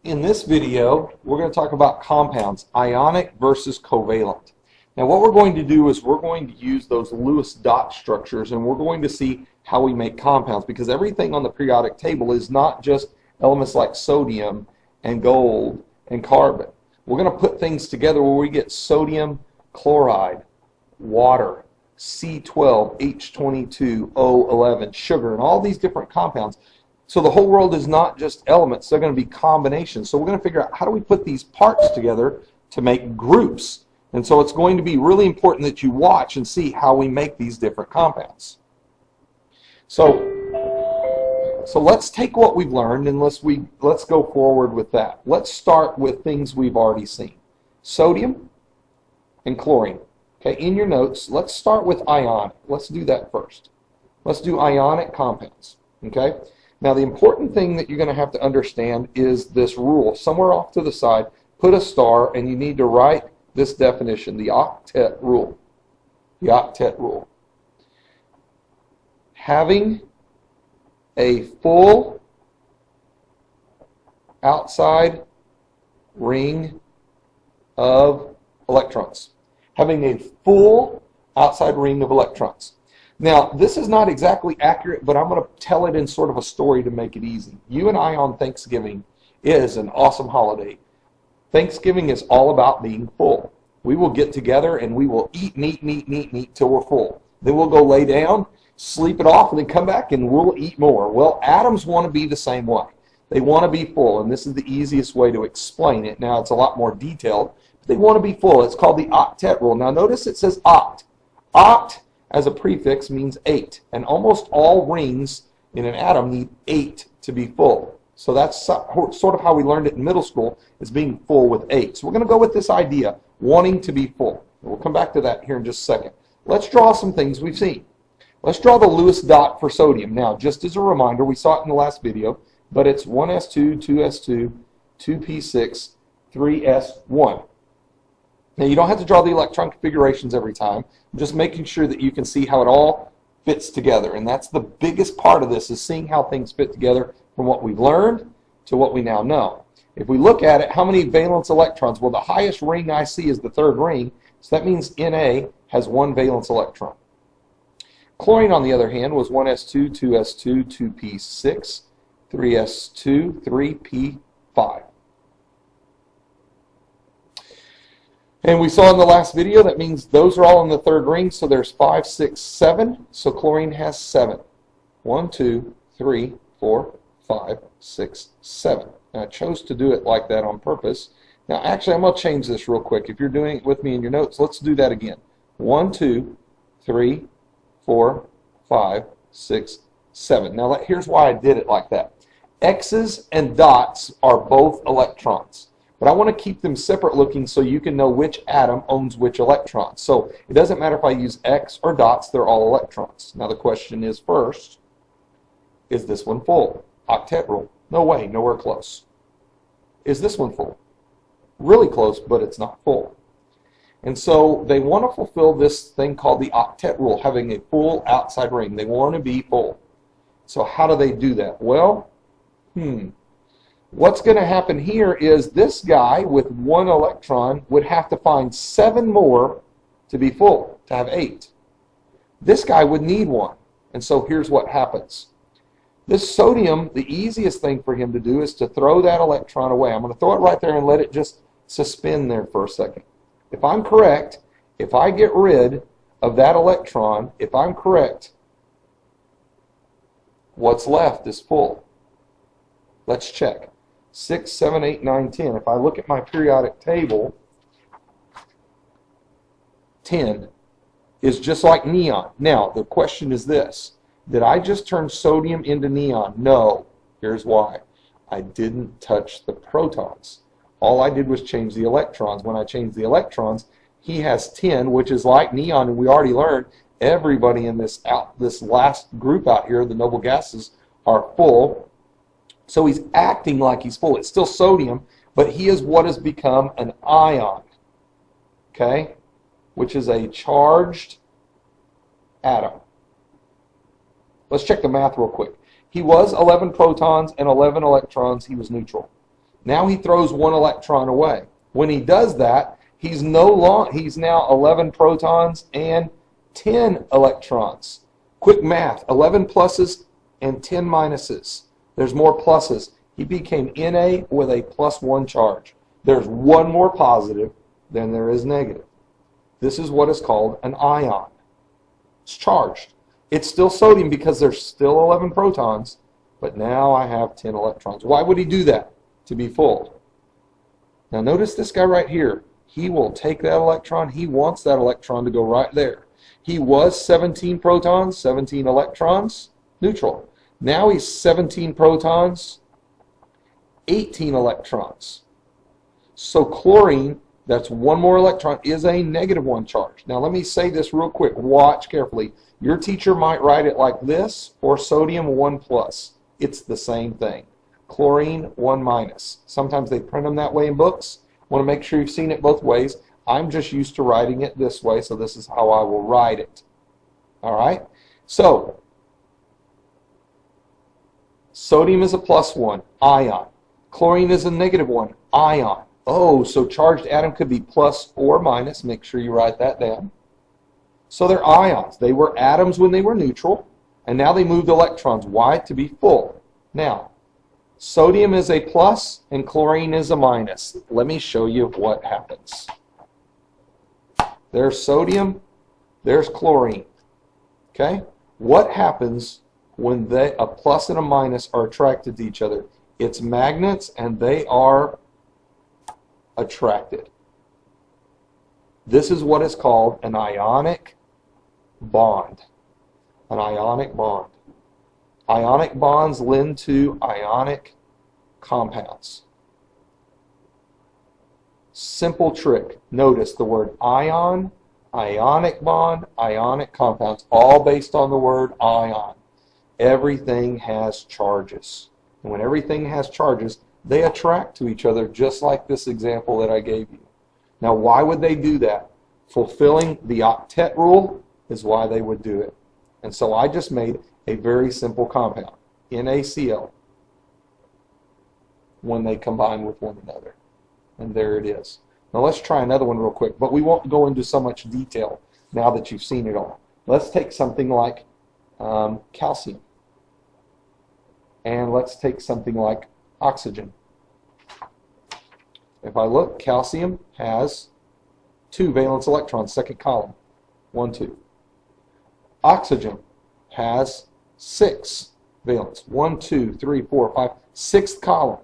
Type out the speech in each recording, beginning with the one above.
In this video, we're going to talk about compounds, ionic versus covalent. Now what we're going to do is we're going to use those Lewis dot structures and we're going to see how we make compounds, because everything on the periodic table is not just elements like sodium and gold and carbon. We're going to put things together where we get sodium chloride, water, C12H22O11, sugar, and all these different compounds. So the whole world is not just elements, they're going to be combinations. So we're going to figure out how do we put these parts together to make groups. And so it's going to be really important that you watch and see how we make these different compounds. So let's take what we've learned and let's go forward with that. Let's start with things we've already seen. Sodium and chlorine. Okay, in your notes, let's start with ionic. Let's do that first. Let's do ionic compounds. Okay? Now the important thing that you're going to have to understand is this rule. Somewhere off to the side, put a star and you need to write this definition, the Octet Rule. The Octet Rule. Having a full outside ring of electrons. Having a full outside ring of electrons. Now, this is not exactly accurate, but I'm going to tell it in sort of a story to make it easy. You and I on Thanksgiving is an awesome holiday. Thanksgiving is all about being full. We will get together and we will eat till we're full. Then we'll go lay down, sleep it off, and then come back and we'll eat more. Well, atoms want to be the same way. They want to be full, and this is the easiest way to explain it. Now, it's a lot more detailed, but they want to be full. It's called the Octet Rule. Now, notice it says oct. Oct as a prefix means 8, and almost all rings in an atom need 8 to be full. So that's sort of how we learned it in middle school, is being full with 8. So we're going to go with this idea, wanting to be full. We'll come back to that here in just a second. Let's draw some things we've seen. Let's draw the Lewis dot for sodium. Now, just as a reminder, we saw it in the last video, but it's 1s2, 2s2, 2p6, 3s1. Now, you don't have to draw the electron configurations every time. I'm just making sure that you can see how it all fits together. And that's the biggest part of this, is seeing how things fit together from what we've learned to what we now know. If we look at it, how many valence electrons? Well, the highest ring I see is the third ring, so that means Na has 1 valence electron. Chlorine, on the other hand, was 1s2, 2s2, 2p6, 3s2, 3p5. And we saw in the last video that means those are all in the third ring, so there's 5, 6, 7. So chlorine has 7. 1, 2, 3, 4, 5, 6, 7. Now, I chose to do it like that on purpose. Now, actually, I'm going to change this real quick. If you're doing it with me in your notes, let's do that again. 1, 2, 3, 4, 5, 6, 7. Now, here's why I did it like that. X's and dots are both electrons. But I want to keep them separate looking so you can know which atom owns which electron. So it doesn't matter if I use X or dots, they're all electrons. Now the question is first, is this one full? Octet rule. No way, nowhere close. Is this one full? Really close, but it's not full. And so they want to fulfill this thing called the octet rule, having a full outside ring. They want to be full. So how do they do that? Well, what's going to happen here is this guy with 1 electron would have to find 7 more to be full, to have 8. This guy would need 1. And so here's what happens. This sodium, the easiest thing for him to do is to throw that electron away. I'm going to throw it right there and let it just suspend there for a second. If I'm correct, if I get rid of that electron, if I'm correct, what's left is full. Let's check. 6, 7, 8, 9, 10. If I look at my periodic table, 10 is just like neon. Now, the question is this. Did I just turn sodium into neon? No. Here's why. I didn't touch the protons. All I did was change the electrons. When I changed the electrons, he has 10, which is like neon, and we already learned everybody in this last group out here, the noble gases, are full. So he's acting like he's full. It's still sodium, but he is what has become an ion, okay, which is a charged atom. Let's check the math real quick. He was 11 protons and 11 electrons. He was neutral. Now he throws one electron away. When he does that, he's now 11 protons and 10 electrons. Quick math, 11 pluses and 10 minuses. There's more pluses. He became Na with a +1 charge. There's one more positive than there is negative. This is what is called an ion. It's charged. It's still sodium because there's still 11 protons, but now I have 10 electrons. Why would he do that? To be full. Now notice this guy right here. He will take that electron. He wants that electron to go right there. He was 17 protons, 17 electrons, neutral. Now he's 17 protons, 18 electrons. So chlorine, that's one more electron, is a -1 charge. Now let me say this real quick. Watch carefully. Your teacher might write it like this, or sodium 1+. It's the same thing. Chlorine 1-. Sometimes they print them that way in books. Want to make sure you've seen it both ways. I'm just used to writing it this way, so this is how I will write it. All right? So, sodium is a +1, ion. Chlorine is a -1, ion. Oh, so charged atom could be plus or minus. Make sure you write that down. So they're ions. They were atoms when they were neutral, and now they moved electrons. Why? To be full. Now, sodium is a plus and chlorine is a minus. Let me show you what happens. There's sodium, there's chlorine. Okay? What happens when a plus and a minus are attracted to each other? It's magnets and they are attracted. This is what is called an ionic bond. An ionic bond. Ionic bonds lend to ionic compounds. Simple trick. Notice the word ion, ionic bond, ionic compounds, all based on the word ion. Everything has charges. And when everything has charges, they attract to each other, just like this example that I gave you. Now, why would they do that? Fulfilling the octet rule is why they would do it. And so I just made a very simple compound, NaCl, when they combine with one another. And there it is. Now let's try another one real quick, but we won't go into so much detail now that you've seen it all. Let's take something like calcium. And let's take something like oxygen. If I look, calcium has 2 valence electrons, second column, 1, 2. Oxygen has 6 valence, 1, 2, 3, 4, 5, sixth column,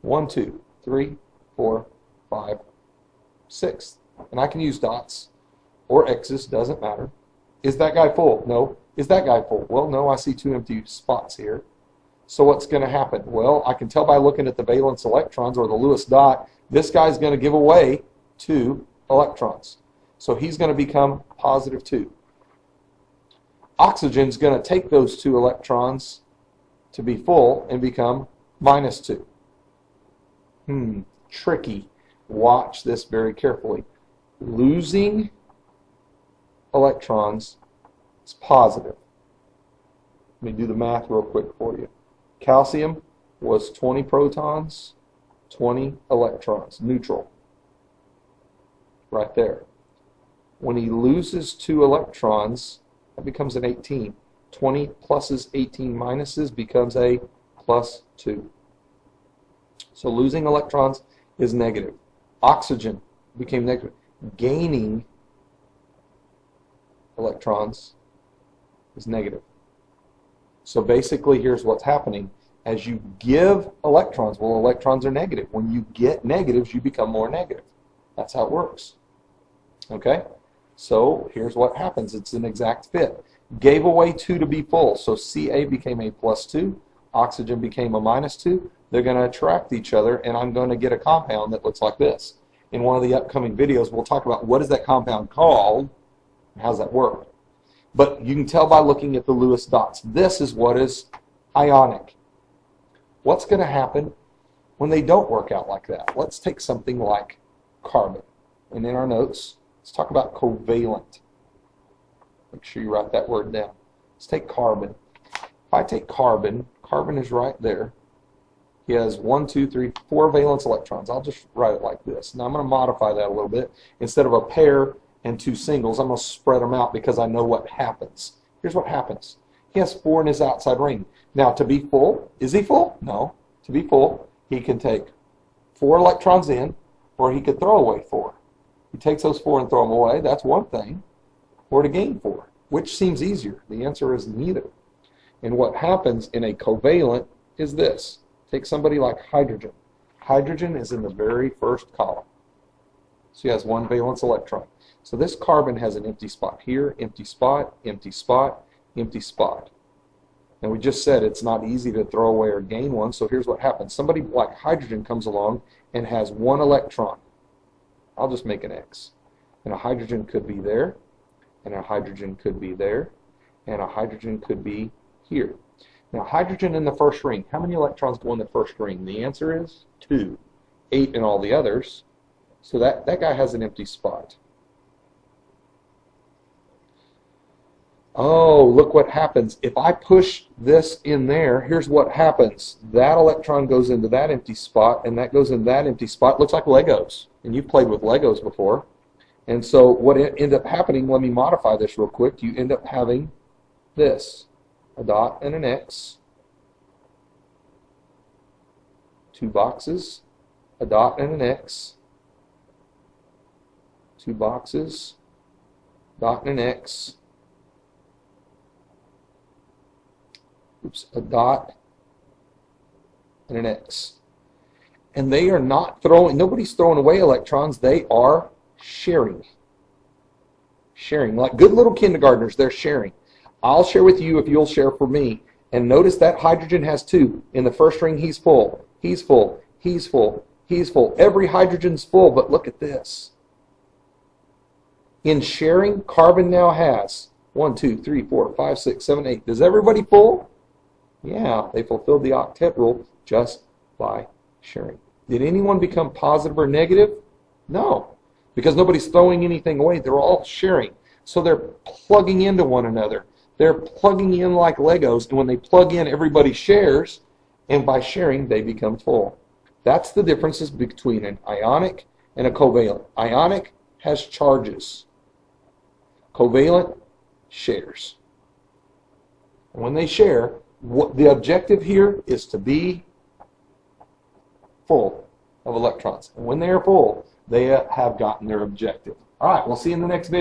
1, 2, 3, 4, 5, 6. And I can use dots or X's, doesn't matter. Is that guy full? No. Is that guy full? Well, no, I see 2 empty spots here. So what's going to happen? Well, I can tell by looking at the valence electrons or the Lewis dot, this guy's going to give away 2 electrons. So he's going to become +2. Oxygen's going to take those 2 electrons to be full and become -2. Tricky. Watch this very carefully. Losing electrons is positive. Let me do the math real quick for you. Calcium was 20 protons, 20 electrons, neutral. Right there. When he loses 2 electrons, that becomes an 18. 20 pluses, 18 minuses becomes a +2. So losing electrons is negative. Oxygen became negative. Gaining electrons is negative. So basically, here's what's happening. As you give electrons, well, electrons are negative. When you get negatives, you become more negative. That's how it works. Okay? So here's what happens. It's an exact fit. Gave away 2 to be full. So Ca became a +2. Oxygen became a -2. They're going to attract each other, and I'm going to get a compound that looks like this. In one of the upcoming videos, we'll talk about what is that compound called, and how does that work. But you can tell by looking at the Lewis dots. This is what is ionic. What's going to happen when they don't work out like that? Let's take something like carbon. And in our notes, let's talk about covalent. Make sure you write that word down. Let's take carbon. If I take carbon, carbon is right there. He has 1, 2, 3, 4 valence electrons. I'll just write it like this. Now I'm going to modify that a little bit. Instead of a pair and 2 singles, I'm going to spread them out because I know what happens. Here's what happens. He has 4 in his outside ring. Now to be full, is he full? No. To be full, he can take 4 electrons in, or he could throw away 4. He takes those 4 and throw them away. That's one thing. Or to gain 4. Which seems easier? The answer is neither. And what happens in a covalent is this. Take somebody like hydrogen. Hydrogen is in the very first column. So he has 1 valence electron. So this carbon has an empty spot here, empty spot, empty spot, empty spot. And we just said it's not easy to throw away or gain one, so here's what happens. Somebody like hydrogen comes along and has 1 electron. I'll just make an X. And a hydrogen could be there, and a hydrogen could be there, and a hydrogen could be here. Now hydrogen in the first ring, how many electrons go in the first ring? The answer is 2. 8 in all the others. So that guy has an empty spot. Oh, look what happens. If I push this in there, here's what happens. That electron goes into that empty spot, and that goes in that empty spot. Looks like Legos. And you've played with Legos before. And so what ends up happening, let me modify this real quick, you end up having this. A dot and an X. 2 boxes. A dot and an X. 2 boxes. Dot and an X. Oops, a dot and an X. And they are not throwing, nobody's throwing away electrons, they are sharing. Sharing, like good little kindergartners, they're sharing. I'll share with you if you'll share for me. And notice that hydrogen has 2. In the first ring, he's full, he's full, he's full, he's full. Every hydrogen's full, but look at this. In sharing, carbon now has 1, 2, 3, 4, 5, 6, 7, 8. Does everybody full? Yeah, they fulfilled the octet rule just by sharing. Did anyone become positive or negative? No, because nobody's throwing anything away. They're all sharing. So they're plugging into one another. They're plugging in like Legos, and when they plug in, everybody shares, and by sharing, they become full. That's the differences between an ionic and a covalent. Ionic has charges. Covalent shares. And when they share, the objective here is to be full of electrons. And when they are full, they have gotten their objective. All right, we'll see you in the next video.